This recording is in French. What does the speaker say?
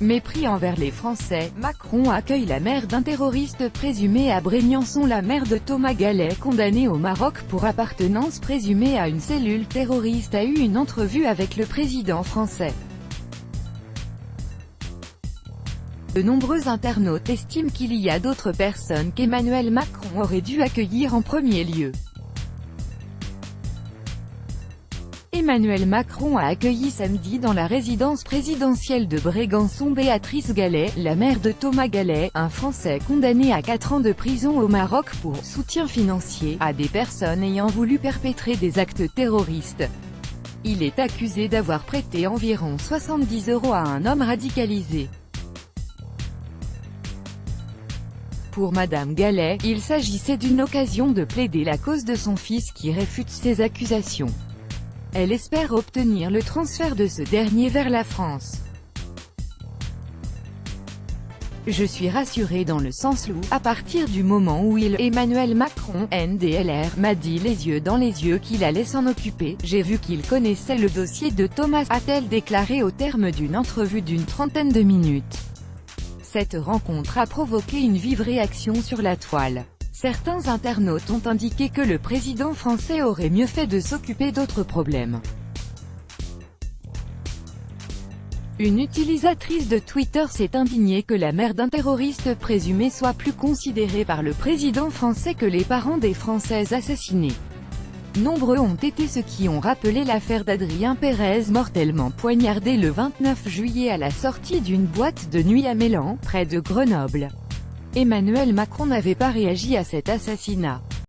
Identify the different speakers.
Speaker 1: Mépris envers les Français, Macron accueille la mère d'un terroriste présumé à Briançon. La mère de Thomas Gallet, condamné au Maroc pour appartenance présumée à une cellule terroriste, a eu une entrevue avec le président français. De nombreux internautes estiment qu'il y a d'autres personnes qu'Emmanuel Macron aurait dû accueillir en premier lieu. Emmanuel Macron a accueilli samedi dans la résidence présidentielle de Brégançon Béatrice Gallet, la mère de Thomas Gallet, un Français condamné à 4 ans de prison au Maroc pour « soutien financier » à des personnes ayant voulu perpétrer des actes terroristes. Il est accusé d'avoir prêté environ 70 € à un homme radicalisé. Pour Madame Gallet, il s'agissait d'une occasion de plaider la cause de son fils qui réfute ces accusations. Elle espère obtenir le transfert de ce dernier vers la France. Je suis rassuré dans le sens où, à partir du moment où Emmanuel Macron, NDLR, m'a dit les yeux dans les yeux qu'il allait s'en occuper, j'ai vu qu'il connaissait le dossier de Thomas, a-t-elle déclaré au terme d'une entrevue d'une trentaine de minutes. Cette rencontre a provoqué une vive réaction sur la toile. Certains internautes ont indiqué que le président français aurait mieux fait de s'occuper d'autres problèmes. Une utilisatrice de Twitter s'est indignée que la mère d'un terroriste présumé soit plus considérée par le président français que les parents des Françaises assassinées. Nombreux ont été ceux qui ont rappelé l'affaire d'Adrien Pérez, mortellement poignardé le 29 juillet à la sortie d'une boîte de nuit à Mélan, près de Grenoble. Emmanuel Macron n'avait pas réagi à cet assassinat.